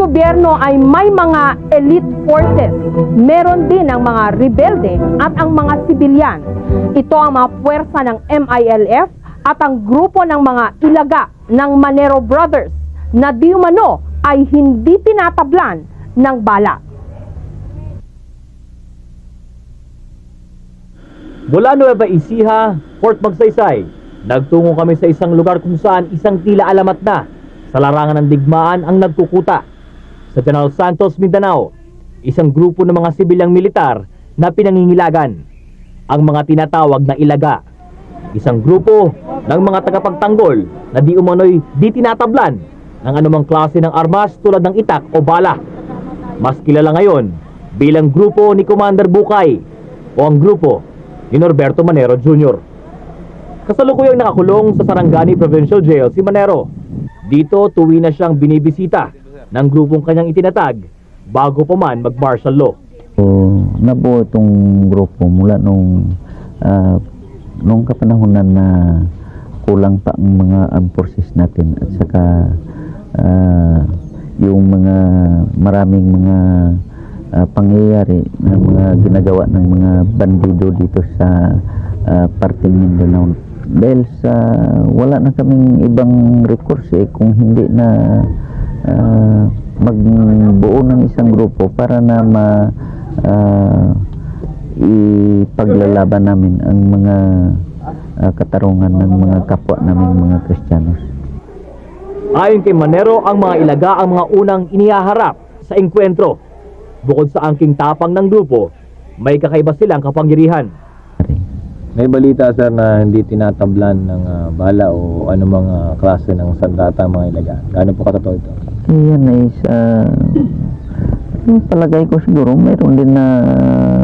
gobyerno ay may mga elite forces. Meron din ang mga rebelde at ang mga sibilyan. Ito ang mga puwersa ng MILF at ang grupo ng mga ilaga ng Manero Brothers na di umano ay hindi tinatablan ng bala. Mula Nueva Ecija, Port Magsaysay, nagtungo kami sa isang lugar kung saan isang tila alamat na sa larangan ng digmaan ang nagkukuta. Sa General Santos, Mindanao, isang grupo ng mga sibilyang militar na pinangingilagan, ang mga tinatawag na ilaga. Isang grupo ng mga tagapagtanggol na di umano'y di tinatablan ng anumang klase ng armas tulad ng itak o bala. Mas kilala ngayon bilang grupo ni Commander Bukay o ang grupo ni Norberto Manero Jr. Kasalukuyang nakakulong sa Sarangani Provincial Jail si Manero. Dito tuwi na siyang binibisita ng grupong kanyang itinatag bago pa man mag-martial law. Nabuo itong grupo mula nung kapanahonan na kulang pa ang mga armed forces natin at saka yung mga maraming mga pangyayari na mga ginagawa ng mga bandido dito sa parting Mindanao. Dahil sa wala na kaming ibang recourse kung hindi na magbuo ng isang grupo para na ipaglalaban namin ang mga katarungan ng mga kapwa namin mga Kristiyanos. Ayon kay Manero, ang mga ilaga ang mga unang inihaharap sa engkwentro. Bukod sa angking tapang ng grupo, may kakaiba silang kapangyarihan. May balita sir na hindi tinatablan ng bala o anumang klase ng sandata mga ilaga. Gaano po katotoo ito? Yan ay palagay ko siguro mayroon din na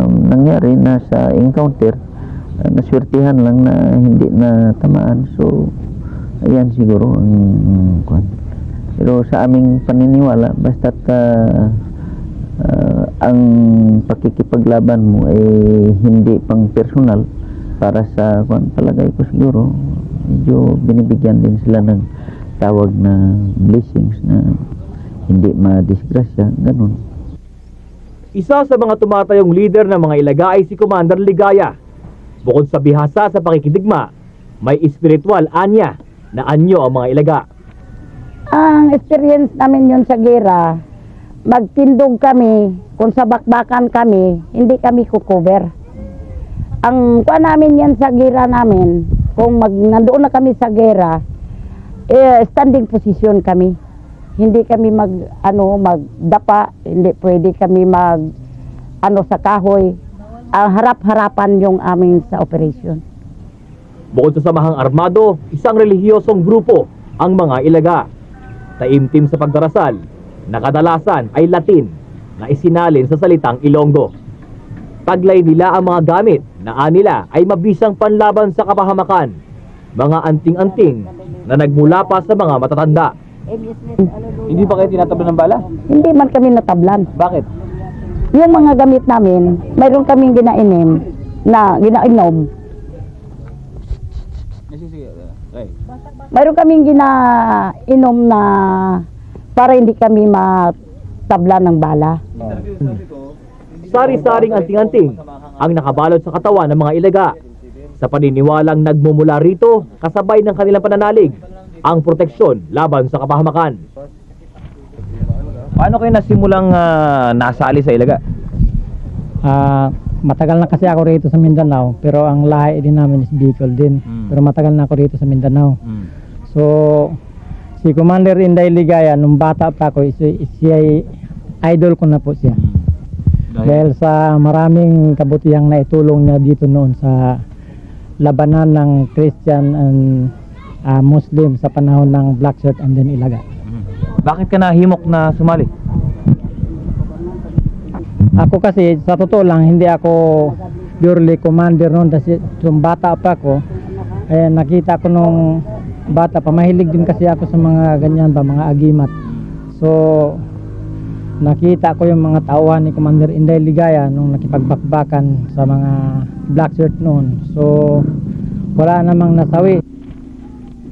nangyari na sa encounter, naswertihan lang na hindi na tamaan. So ayan siguro ang kwan. Pero sa aming paniniwala basta't ang pakikipaglaban mo ay hindi pang personal para sa kwan, palagay ko siguro medyo binibigyan din sila ng tawag na blessings na hindi madisgrasya, ganun. Isa sa mga tumatayong leader ng mga ilaga ay si Commander Ligaya. Bukod sa bihasa sa pakikidigma, may espiritual anya na anyo ang mga ilaga. Ang experience namin yun sa gera, magtindog kami, kung sa bakbakan kami, hindi kami kukover. Ang kuha namin yan sa gera namin, kung nandoon na kami sa gera, standing position kami. Hindi kami magdapa, hindi pwede kami sa kahoy. Harap-harapan yung aming sa operation. Bukod sa samahang armado, isang relihiyosong grupo ang mga ilaga. Taimtim sa pagdarasal, na kadalasan ay Latin na isinalin sa salitang Ilonggo. Taglay nila ang mga gamit na anila ay mabisang panlaban sa kapahamakan, mga anting-anting na nagmula pa sa mga matatanda. Hindi ba kayo tinatablan ng bala? Hindi man kami natablan. Bakit? Yung mga gamit namin, mayroon kaming ginainom. Mayroon kaming ginainom na para hindi kami matablan ng bala. Sari-saring anting-anting ang nakabalot sa katawan ng mga ilaga. Sa paniniwalang nagmumula rito, kasabay ng kanilang pananalig, ang proteksyon laban sa kapahamakan. Paano kayo nasimulang nasali sa ilaga? Matagal na kasi ako rito sa Mindanao, pero ang lahi din namin is Bicol din. Pero matagal na ako rito sa Mindanao. So, si Commander Inday Ligaya, nung bata pa ako, siya idol ko na po siya. Dahil sa maraming kabutihang na itulong niya dito noon sa labanan ng Christian and Muslim sa panahon ng Black Shirt and then Ilaga. Bakit ka nahimok na sumali? Ako kasi sa totoo lang hindi ako purely commander noon, kasi nung bata pa ako nakita ko nung bata pa, mahilig din kasi ako sa mga ganyan ba, mga agimat. So nakita ko yung mga tauhan ni Commander Inday Ligaya nung nakipagbakbakan sa mga Black Shirt noon. So wala namang nasawi.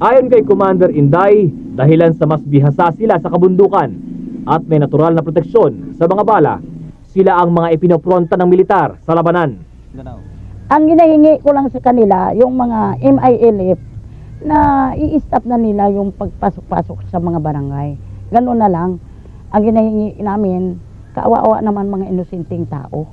Ayon kay Commander Inday, dahilan sa mas bihasa sila sa kabundukan, at may natural na proteksyon sa mga bala. Sila ang mga ipinopronta ng militar sa labanan. Ang ginahingi ko lang sa kanila, yung mga MILF, na i-stop na nila yung pagpasok-pasok sa mga barangay. Ganun na lang. Ang ginahingi namin, kaawa-awa naman mga inosenteng tao.